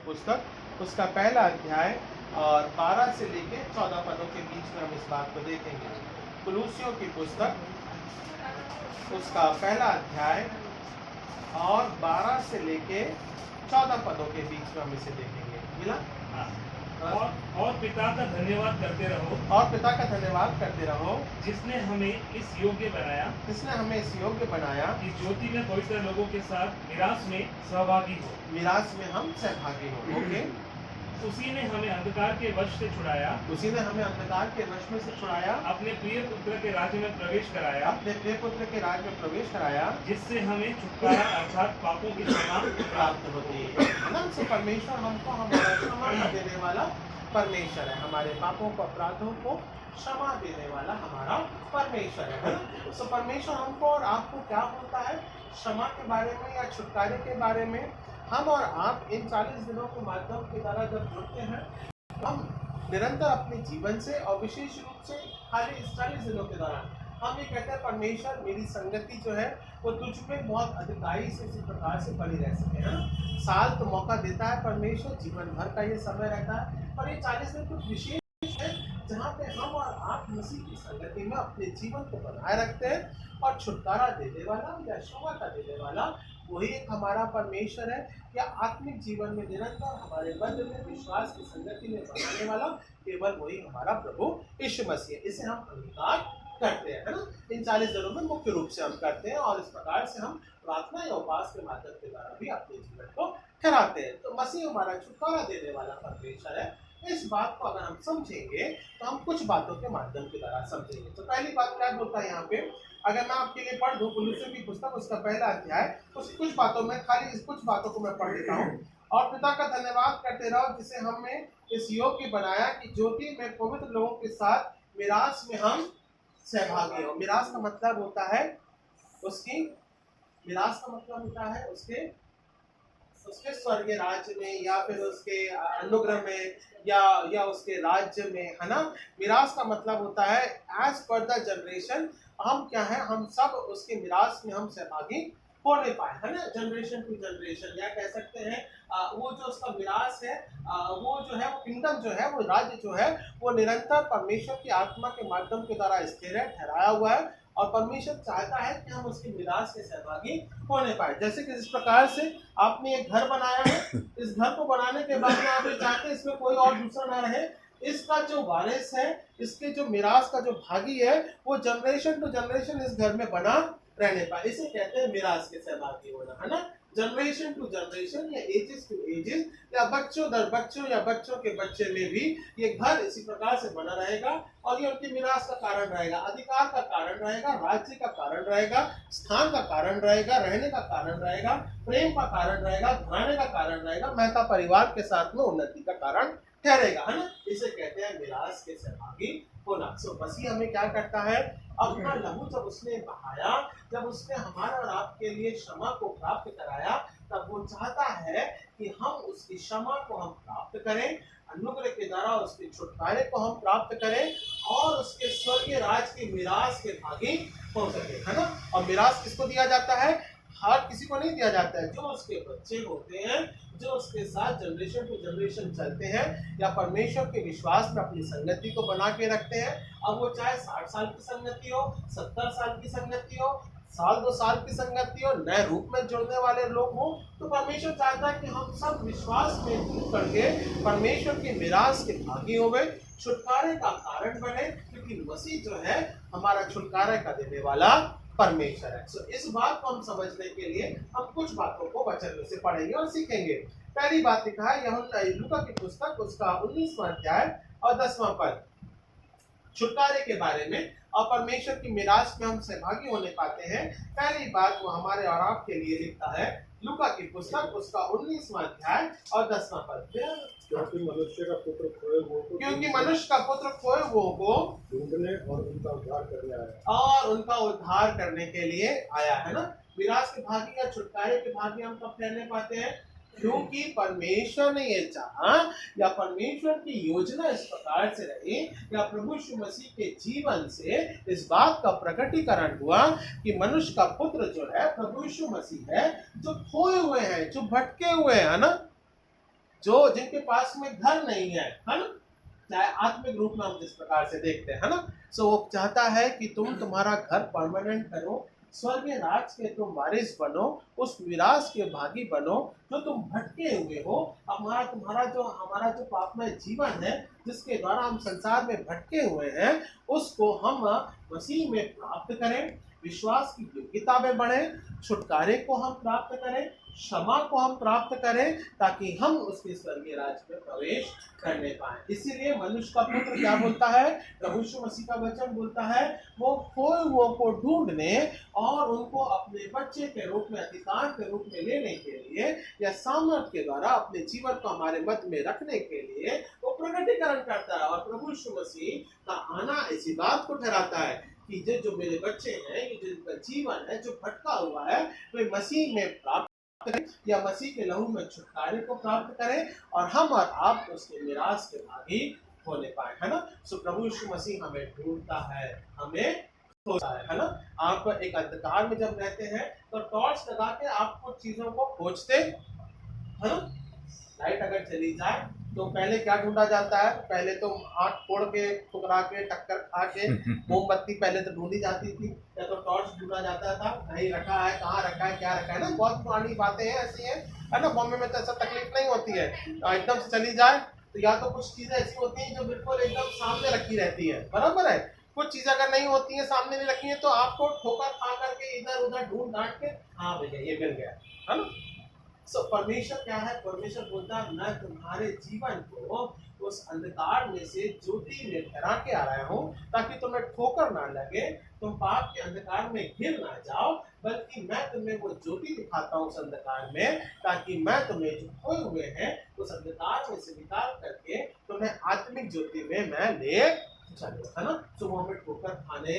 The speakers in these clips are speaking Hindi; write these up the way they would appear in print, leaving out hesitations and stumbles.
पुस्तक उसका पहला अध्याय और 12 से लेके 14 पदों के बीच में हम इस बात को देखेंगे। कुलूसियों की पुस्तक उसका पहला अध्याय और 12 से लेके 14 पदों के बीच में हम इसे देखेंगे। मिला? और पिता का धन्यवाद करते रहो, और पिता का धन्यवाद करते रहो जिसने हमें इस योग्य बनाया कि ज्योति में पवित्र लोगों के साथ मिरास में सहभागी हो। मिरास में हम सहभागी हो। ओके। उसी ने हमें अंधकार के वश से छुड़ाया, अपने प्रिय पुत्र के राज्य में प्रवेश कराया, जिससे हमें छुटकारा अर्थात पापों की क्षमा प्राप्त होती है। सो परमेश्वर हमको हमारा क्षमा देने वाला परमेश्वर है, हमारे पापों को अपराधों को क्षमा देने वाला हमारा परमेश्वर है ना। सो परमेश्वर हमको और आपको क्या बोलता है क्षमा के बारे में या छुटकारे के बारे में। हम और आप इन 40 दिनों के माध्यम के द्वारा जब जुड़ते हैं, हम निरंतर अपने जीवन से और विशेष रूप से खाली इस 40 दिनों के दौरान हम ये कहते हैं परमेश्वर मेरी संगति जो है वो तुझ में बहुत अधिकाई से इसी प्रकार से बनी रह सके, है ना। साल तो मौका देता है परमेश्वर, जीवन भर का ये समय रहता है, और ये 40 दिन कुछ विशेष है जहाँ पे हम और आप मसीह की संगति में अपने जीवन को बनाए रखते हैं, और छुटकारा देने वाला या क्षमा देने वाला वही एक हमारा परमेश्वर है, या आत्मिक जीवन में निरंतर हमारे बंध में विश्वास की संगति में बनाने वाला केवल वही हमारा प्रभु यीशु मसीह है। इसे हम अंगीकार करते हैं, है ना। इन 40 दिनों में मुख्य रूप से हम करते हैं, और इस प्रकार से हम प्रार्थना या उपास के माध्यम के द्वारा भी अपने जीवन को ठहराते हैं। तो मसीह हमारा छुटकारा देने वाला परमेश्वर है। इस बात को अगर हम समझेंगे तो हम कुछ बातों के माध्यम के द्वारा समझेंगे। तो पहली बात क्या बोलता है यहाँ पे, अगर मैं आपके लिए पढ़ दूं कुलूसियों की पुस्तक उसका पहला अध्याय, उस कुछ बातों में खाली इस कुछ बातों को मैं पढ़ लेता हूँ। और पिता का धन्यवाद करते रहो जिसे हमें इस योग्य बनाया कि ज्योति में पवित्र लोगों के साथ मिरास में हम सहभागी हो। मिरास का मतलब होता है उसके स्वर्गीय राज्य में, या फिर उसके अनुग्रह में, या उसके राज्य में, है ना। मिरास का मतलब होता है एज पर द जनरेशन, हम क्या है, हम सब उसके मिरास में हम सहभागी होने पाए, है ना। जनरेशन टू जनरेशन, या कह सकते हैं वो जो उसका मिरास है, वो जो है वो किंगडम जो है, वो राज्य जो है वो निरंतर परमेश्वर की आत्मा के माध्यम के द्वारा स्थिर है, ठहराया हुआ है, और परमेश्वर चाहता है कि हम उसके मिरास के सहभागी होने पाए। जैसे कि जिस प्रकार से आपने एक घर बनाया है, इस घर को बनाने के बाद में आप ये चाहते हैं इसमें कोई और दूसरा ना रहे, इसका जो वारिस है, इसके जो मिरास का जो भागी है, वो जनरेशन टू जनरेशन इस घर में बना रहने पाए। इसे कहते हैं मिरास के सहभागी होना, है ना। जनरेशन टू जनरेशन या एजेस टू एजेस, या बच्चों दर बच्चों या बच्चों के बच्चे में भी ये घर इसी प्रकार से बना रहेगा, और ये उनकी मिरास का कारण रहेगा, अधिकार का कारण रहेगा, राज्य का कारण रहेगा, स्थान का कारण रहेगा, रहने का कारण रहेगा, प्रेम का कारण रहेगा, घराने का कारण रहेगा, मेहता परिवार के साथ में उन्नति का कारण ठहरेगा, है ना। इसे कहते हैं मिरास के सहभागी होना। सो मसीह हमें क्या करता है, अपना लहू जब उसने बहाया, जब उसने हमारा और आपके लिए क्षमा को प्राप्त कराया, तब वो चाहता है कि हम उसकी क्षमा को हम प्राप्त करें, अनुग्रह के द्वारा उसके छुटकारे को हम प्राप्त करें, और उसके स्वर्गीय राज की मिरास के भागी हो सके, है ना। और मिरास किसको दिया जाता है, हर किसी को नहीं दिया जाता है, जो उसके बच्चे होते हैं, जो उसके साथ जनरेशन टू जनरेशन चलते हैं, या परमेश्वर के विश्वास में अपनी संगति को बना के रखते हैं। अब वो चाहे 60 साल की संगति हो, 70 साल की संगति हो, साल 2 साल की संगति हो, नए रूप में जुड़ने वाले लोग हो, तो परमेश्वर चाहता है कि हम सब विश्वास में जुड़ करके परमेश्वर के मिरास के भागी हो गए, छुटकारे का कारण बने, क्योंकि मसीह जो है हमारा छुटकारे का देने वाला परमेश्वर है। सो इस बात को हम समझने के लिए हम कुछ बातों को वचन में से पढ़ेंगे और सीखेंगे। पहली बात लिखा है यूहन्ना लूका की पुस्तक उसका 19वां अध्याय और 10वां पद, छुटकारे के बारे में और परमेश्वर की मिरास में हम सहभागी होने पाते हैं। पहली बात वो हमारे और आपके लिए लिखता है लूका की पुस्तक उसका 19वां अध्याय और 10वां पद, क्योंकि मनुष्य का पुत्र खोए हुओं को ढूंढने और उनका उद्धार करने आया, और उनका उद्धार करने के लिए आया, है ना। विरास के भागी या छुटकारे के भागी हम कब ठहरने पाते हैं, क्योंकि परमेश्वर ने ये चाहा, या परमेश्वर की योजना इस प्रकार से रही, या प्रभु यीशु मसीह के जीवन से इस बात का प्रकटीकरण हुआ कि मनुष्य का पुत्र जो है प्रभु यीशु मसीह है, जो खोए हुए हैं, जो भटके हुए हैं, ना। जो जिनके पास में घर नहीं है ना, चाहे आत्मिक रूप में हम जिस प्रकार से देखते हैं ना, सो वो चाहता है कि तुम तुम्हारा घर परमानेंट करो, स्वर्गीय राज के तुम वारिस बनो, उस विरास के भागी बनो जो तुम भटके हुए हो। हमारा जो पापमय जीवन है जिसके द्वारा हम संसार में भटके हुए हैं, उसको हम मसीह में प्राप्त करें, विश्वास की योग्यता में बढ़े, छुटकारे को हम प्राप्त करें, क्षमा को हम प्राप्त करें, ताकि हम उसके स्वर्गीय राज्य में प्रवेश करने पाए। इसीलिए मनुष्य का पुत्र क्या बोलता है, प्रभु यीशु मसीह का वचन बोलता है, वो खोए हुओं को ढूंढने और उनको अपने बच्चे के रूप में, अधिकार के रूप में लेने के लिए या सामर्थ के द्वारा अपने जीवन को हमारे मध्य में रखने के लिए वो प्रकटीकरण करता है। और प्रभु यीशु मसीह का आना इसी बात को ठहराता है कि जो मेरे बच्चे हैं, ये जिनका जीवन है जो भटका हुआ है, वे मसीह में प्राप्त करें या मसीह के लहू में छुटकारे को प्राप्त करें और हम और आप उसके मिरास के भागी होने पाए, है ना। सो प्रभु यीशु मसीह हमें ढूंढता है, हमें खोजता है ना। आप एक अंधकार में जब रहते हैं तो टॉर्च लगा के आप कुछ चीजों को खोजते है ना। लाइट अगर चली जाए तो पहले क्या ढूंढा जाता है, पहले तो आँख फोड़ के, ठुकरा के, टक्कर खा के मोमबत्ती पहले तो ढूंढी जाती थी, या तो टॉर्च ढूंढा जाता था, कहीं रखा है, कहाँ रखा है, क्या रखा है ना। बहुत पुरानी बातें हैं, ऐसी है ना। बॉम्बे में तो ऐसा तकलीफ नहीं होती है, एकदम से चली जाए तो या तो कुछ चीजें ऐसी होती हैं जो बिल्कुल एकदम सामने रखी रहती है, बराबर है। कुछ चीजें अगर नहीं होती है, सामने नहीं रखी है, तो आपको ठोकर खा करके इधर उधर ढूंढ ढांढ के, हाँ भैया ये मिल गया, है ना। सो परमेश्वर क्या है, परमेश्वर बोलता है मैं तुम्हारे जीवन को उस अंधकार में से ज्योति में ठहरा के आ रहा हूँ, ताकि तुम्हें ठोकर ना लगे, तुम पाप के अंधकार में गिर ना जाओ, बल्कि मैं तुम्हें वो ज्योति दिखाता हूँ उस अंधकार में, ताकि मैं तुम्हें जो खोए हुए हैं उस अंधकार में से निकाल करके तुम्हें आत्मिक ज्योति में मैं ले चलो, है ना। तो वो हमें ठोकर खाने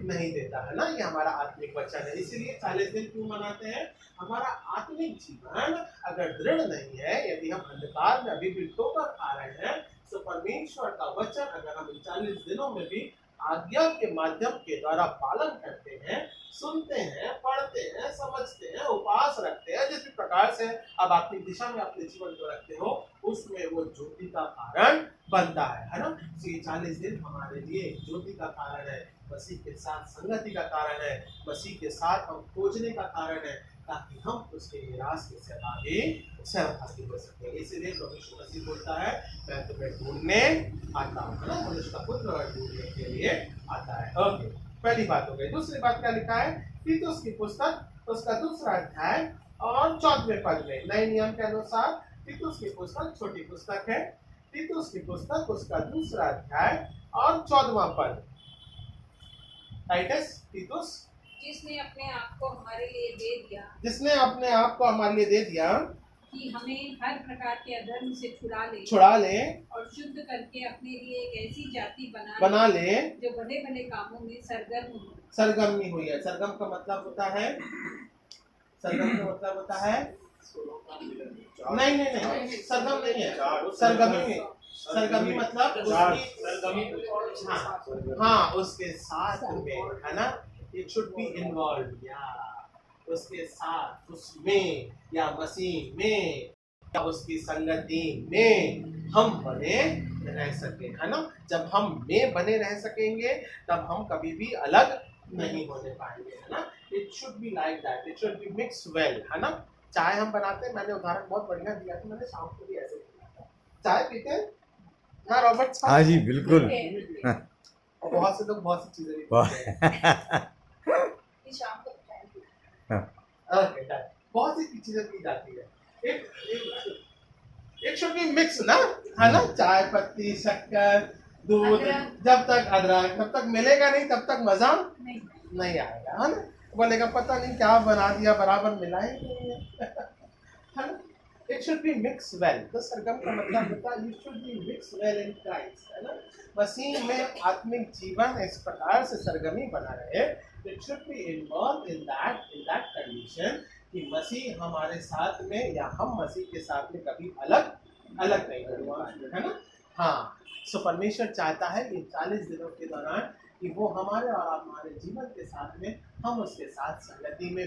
नहीं देता, है ना। ये हमारा आत्मिक वचन है। इसीलिए 40 दिन क्यों मनाते हैं, हमारा आत्मिक जीवन अगर दृढ़ नहीं है, यदि हम अंधकार में अभी भी ठोकर खा रहे हैं, तो परमेश्वर का वचन अगर हम इन 40 दिनों में भी आज्ञा के माध्यम के द्वारा पालन करते हैं, सुनते हैं, पढ़ते हैं, समझते हैं, उपवास रखते हैं, जिस भी प्रकार से अब आपकी दिशा में अपने जीवन को रखते हो, उसमें वो ज्योति का कारण बनता है ना। तो ये 40 दिन हमारे लिए ज्योति का कारण है, मसीह के साथ संगति का कारण है, मसीह के साथ हम खोजने का कारण है, ताकि हम उसके निराश के सहभागी हो सके। इसलिए प्रभु यीशु मसीह बोलता है मैं तुम्हें ढूंढने आता हूँ, है ना। मनुष्य का पुत्र ढूंढने के लिए आता है। ओके, पहली बात हो गई। दूसरी बात क्या लिखा है, तीतुस की पुस्तक उसका 2 अध्याय और 14वें पद में, नए नियम के अनुसार तीतुस की पुस्तक छोटी पुस्तक है, तीतुस की पुस्तक उसका 2 अध्याय और 14वां पद। टाइटस तीतुस जिसने अपने आप को हमारे लिए दे दिया, जिसने अपने आप को हमारे लिए दे दिया कि हमें हर प्रकार के अधर्म से छुड़ा ले और शुद्ध करके अपने लिए एक ऐसी जाति बना ले जो बड़े बड़े कामों में सरगर्मी हुई है। सरगम का मतलब होता है, सरगम का मतलब होता है नहीं सरगम नहीं है, सरगमी मतलब उसकी, हाँ उसके साथ में, है ना। It should be involved, उसके साथ, उसमें या मसीह में या उसकी संगति में हम बने रह सके, है ना। जब हम में बने रह सकेंगे तब हम कभी भी अलग नहीं होने पाएंगे, है ना। It should be like that, it should be mixed well, है ना। चाय हम बनाते हैं, मैंने उदाहरण बहुत बढ़िया दिया था, मैंने शाम को भी ऐसे किया था। चाय पीते हैं ना रॉबर्ट साहब? हाँ जी बिल्कुल। और बहुत से लोग बहुत सी चीजें भी पीते हैं। शाम को बहुत सी चीजें की जाती है। एक शुड बी मिक्स ना, है ना। चाय पत्ती, शक्कर, दूध, जब तक अदरक तब तक मिलेगा नहीं, तब तक मजा नहीं आएगा, है ना। बोलेगा पता नहीं क्या बना दिया, बराबर मिला ही नहीं है ना। It should be mixed well। तो सरगम का मतलब होता है you should be mixed well in Christ, है ना। मसीह में आत्मिक जीवन इस प्रकार से सरगमी बना रहे। It should be involved in that condition कि मसीह हमारे साथ में या हम मसीह के साथ में कभी अलग नहीं होगा, है ना। हाँ, सो परमेश्वर चाहता है कि 40 दिनों के दौरान कि वो हमारे और हमारे जीवन के साथ में हम उसके साथ संगति में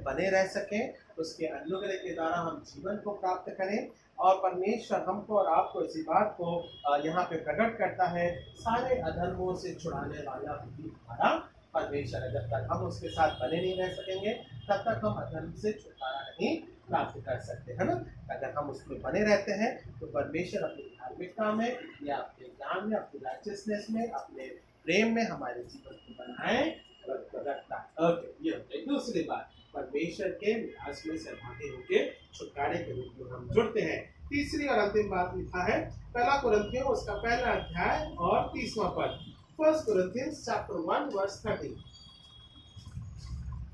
बने रह सकें, उसके अनुग्रह के द्वारा हम जीवन को प्राप्त करें। और परमेश्वर हमको और आपको इसी बात को यहाँ पे प्रकट करता है, सारे अधर्मों से छुड़ाने वाला भी हमारा परमेश्वर है। जब तक हम उसके साथ बने नहीं रह सकेंगे तब तक हम अधर्म से छुटकारा नहीं प्राप्त कर सकते, है ना। अगर हम उसमें बने रहते हैं तो परमेश्वर अपनी धार्मिकता में या अपने ज्ञान में, अपनी राइचियसनेस में, अपने प्रेम में हमारे जीवन को बनाए रखता है। ओके, ये हो गई दूसरी बात, परमेश्वर के विकास में सहभागी होकर छुटकारे के रूप में हम जुड़ते हैं। तीसरी और अंतिम बात लिखा है पहला कुरिन्थियों उसका पहला अध्याय और 30वां पद। 1 Corinthians chapter 1 verse 30.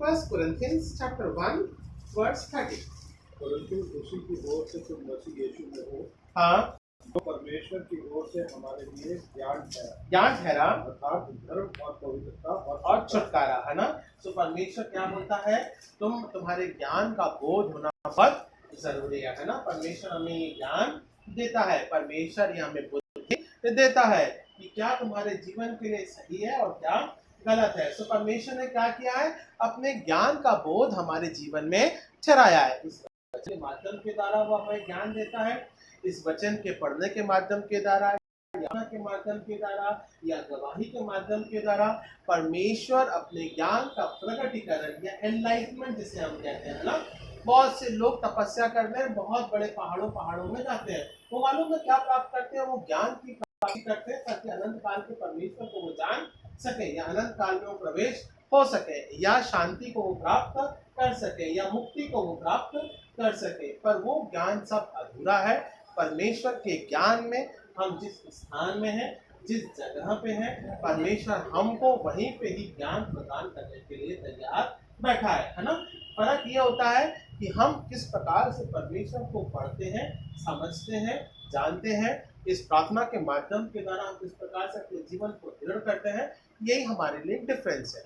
1 Corinthians chapter 1 verse 30. परंतु उसी की ओर से तुम मसीह यीशु में हो, हाँ, तो परमेश्वर की ओर से हमारे लिए ज्ञान ठहरा अर्थात धर्म और पवित्रता और छुटकारा, है ना। तो परमेश्वर क्या बोलता है, तुम्हारे ज्ञान का बोध होना बहुत जरूरी है ना। परमेश्वर हमें ये ज्ञान देता है, परमेश्वर ये हमें बुद्धि देता है कि क्या तुम्हारे जीवन के लिए सही है और क्या गलत है। तो परमेश्वर ने क्या किया है, अपने ज्ञान का बोध हमारे जीवन में ठहराया है। इस वचन के माध्यम के द्वारा वो हमें ज्ञान देता है, इस वचन के पढ़ने के माध्यम के द्वारा, के माध्यम के द्वारा या गवाही के माध्यम के द्वारा परमेश्वर अपने ज्ञान का प्रकटीकरण या एनलाइटमेंट जिसे हम कहते हैं ना। बहुत से लोग तपस्या करने बहुत बड़े पहाड़ों में जाते हैं, वो मालूम है क्या प्राप्त करते हैं, वो ज्ञान की प्राप्ति करते हैं ताकि अनंत काल के परमेश्वर को वो जान सके या अनंत काल में वो प्रवेश हो सके या शांति को वो प्राप्त कर सके या मुक्ति को वो प्राप्त कर सके। पर वो ज्ञान सब अधूरा है। परमेश्वर के ज्ञान में हम जिस स्थान में हैं, जिस जगह पे हैं, परमेश्वर हमको वहीं पे ही ज्ञान प्रदान करने के लिए तैयार बैठा है ना। फर्क ये होता है कि हम किस प्रकार से परमेश्वर को पढ़ते हैं, समझते हैं, जानते हैं। इस प्रार्थना के माध्यम के द्वारा हम किस प्रकार से अपने जीवन को दृढ़ करते हैं, यही हमारे लिए डिफरेंस है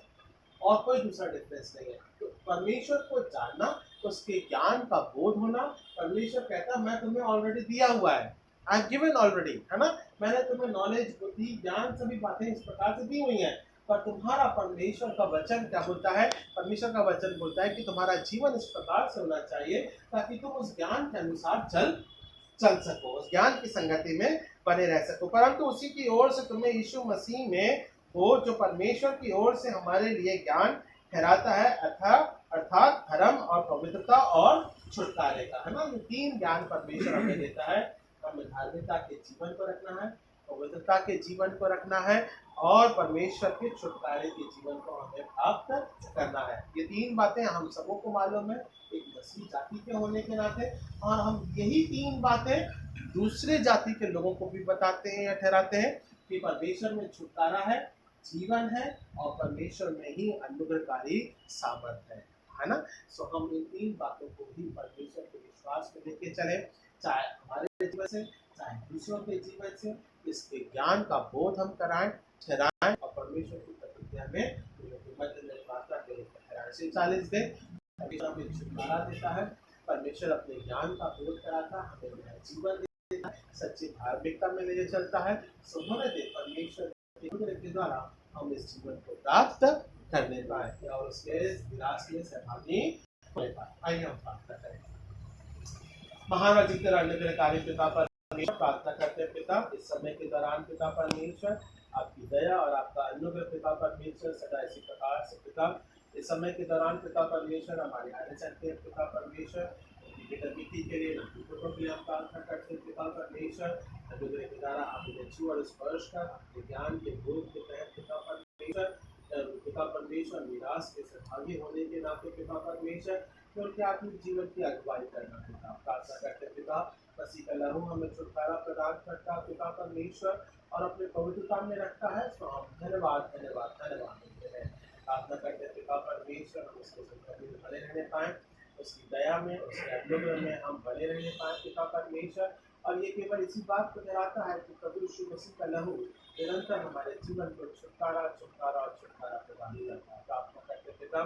और कोई दूसरा डिफरेंस नहीं है। तो परमेश्वर को जानना, उसके ज्ञान का बोध होना, परमेश्वर कहता है मैं तुम्हें ऑलरेडी दिया हुआ है, आई हैव गिवन ऑलरेडी, है ना। मैंने तुम्हें नॉलेज, बुद्धि, ज्ञान सभी बातें इस प्रकार से दी हुई हैं। पर तुम्हारा परमेश्वर का वचन क्या बोलता है, परमेश्वर का वचन बोलता है कि तुम्हारा जीवन इस प्रकार से होना चाहिए ताकि तुम उस ज्ञान के अनुसार चल सको, उस ज्ञान की संगति में बने रह सको। परंतु उसी की ओर से तुम्हें यीशु मसीह में हो जो परमेश्वर की ओर से हमारे लिए ज्ञान ठहराता है, अर्थात धर्म और पवित्रता और छुटकारे का, है ना। ये तीन ज्ञान परमेश्वर हमें देता है। हमें धार्मिकता के जीवन को रखना है, पवित्रता के जीवन को रखना है और परमेश्वर के छुटकारे के जीवन को हमें प्राप्त करना है। ये तीन बातें हम सबों को मालूम है एक मसीह जाति के होने के नाते, और हम यही तीन बातें दूसरे जाति के लोगों को भी बताते हैं या ठहराते हैं कि परमेश्वर में छुटकारा है, जीवन है और परमेश्वर में ही अनुग्रहकारी सामर्थ है ना। सो हम इन तीन बातों को ही परमेश्वर के विश्वास में लेके चले, चाहे हमारे जीवन से चाहे दूसरों के जीवन से। इसके ज्ञान का बोध हम कराएं, ठहराएं और परमेश्वर की प्रतिज्ञा में मध्य निर्माता के रूप में ठहराएं। 40 दिन परमेश्वर हमें छुटकारा देता है, परमेश्वर अपने ज्ञान का बोध कराता है, हमें नया जीवन देता है, सच्ची धार्मिकता में ले चलता है। सो होने दे परमेश्वर के द्वारा हम इस जीवन को प्राप्त करने पाए और उसके विरासत में सहभागी होने पाए। आइए हम प्रार्थना करें। महान और जितने अनुग्रहकारी पिता परमेश्वर, प्रार्थना करते हैं पिता इस समय के दौरान पिता परमेश्वर आपकी दया और आपका अनुग्रह पिता परमेश्वर सदा इसी प्रकार से पिता इस समय के दौरान पिता परमेश्वर हमारे आने चलते हैं पिता परमेश्वर विधि के लिए नपुटों के लिए हम प्रार्थना करते हैं पिता परमेश्वर। अनुग्रह के द्वारा अपने छू और स्पर्श कर अपने ज्ञान के बोध के तहत पिता परमेश्वर निराश के सहभागी होने के नाते पिता परमेश्वर क्योंकि आपने जीवन की अगुवाई करना पिता प्रार्थना करते पिता। मसीह का लहू हमें छुटकारा प्रदान करता पिता परमेश्वर और अपने पवित्रता में रखता है। तो हम धन्यवाद धन्यवाद धन्यवाद देते हैं। प्रार्थना करते पिता परमेश्वर हम उसके संगति में बने रहने पाएँ, उसकी दया में उसके अनुग्रह में हम बने रहने पाएँ पिता परमेश्वर। और ये केवल इसी बात को दिखाता है कि प्रभु यीशु मसीह का लहू निरंतर हमारे जीवन को छुटकारा छुटकारा और छुटकारा प्रदान करता है। प्रार्थना करते पिता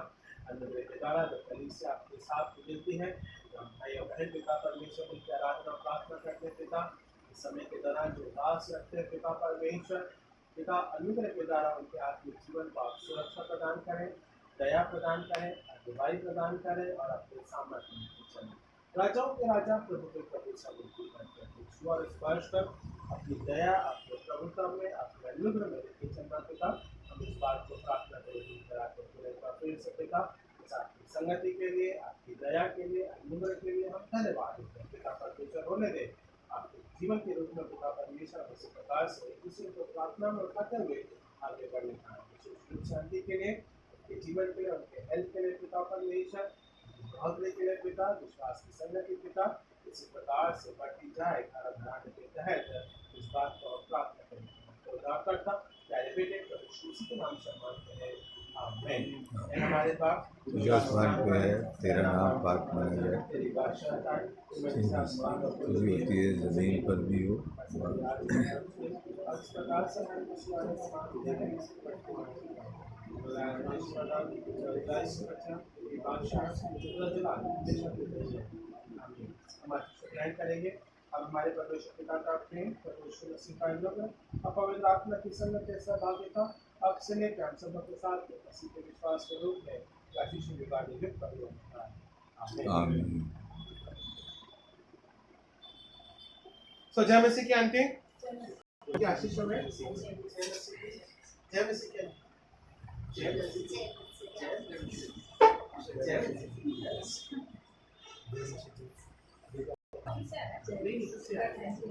अनुग्रह के द्वारा जब कलीसिया आपके साथ गुजरती है तो हम भाई और बहन पिता परमेश्वर की आराधना प्रार्थना करते पिता। इस समय के दौरान जो उदास रखते हैं पिता परमेश्वर पिता अनुग्रह के द्वारा उनके आत्मिक जीवन को आप सुरक्षा प्रदान करें, दया प्रदान करें, अगुवाई प्रदान करें और अपने सामर्थ्य में चलें। राजाओं के राजा, प्रभु के प्रभु सब उनकी करते हैं। छुआ और स्पर्श कर अपनी दया, अपने प्रभुत्व में, अपने अनुग्रह में लेके चलना पिता। हम इस बात को प्रार्थना करें से पिता, इस आपकी संगति के लिए, आपकी दया के लिए, अनुग्रह के लिए हम धन्यवाद देते हैं पिता। परमेश्वर होने दे आपके जीवन के रूप में पिता परमेश्वर इसी प्रकार से किसी को प्रार्थना में उठाते हुए आगे बढ़ने का विशेष शांति के लिए, उनके जीवन के लिए, उनके हेल्थ के लिए पिता परमेश्वर, भागने के लिए पिता, विश्वास की संगति पिता इसी प्रकार से बढ़ती जाए। कारण घराने के तहत इस बात को हम प्रार्थना करें तो उद्धारकर्ता प्यारे बेटे प्रभु यीशु मसीह के नाम से मांगते हैं, आमीन। हमारे बाप जो आसमान पे है, तेरा नाम पाक माना जाए, तेरी बादशाह आए, तेरी होती है जमीन पर भी हो। इस प्रकार से हमारे मसीहाने को मांगते हैं, हमारे करेंगे। अब हमारे परमेश्वर पिता का प्रेम, परमेश्वर मसीह का अनुग्रह और पवित्र आत्मा की संगत के सहभागिता अब से लेकर हम सब के साथ मसीह के विश्वास के रूप में आशीष विवाह नियुक्त परिवर्तन। आमीन। सो जय मसीह की आंटी की आशीष में जय मसीह की जय मसीह जय मसीह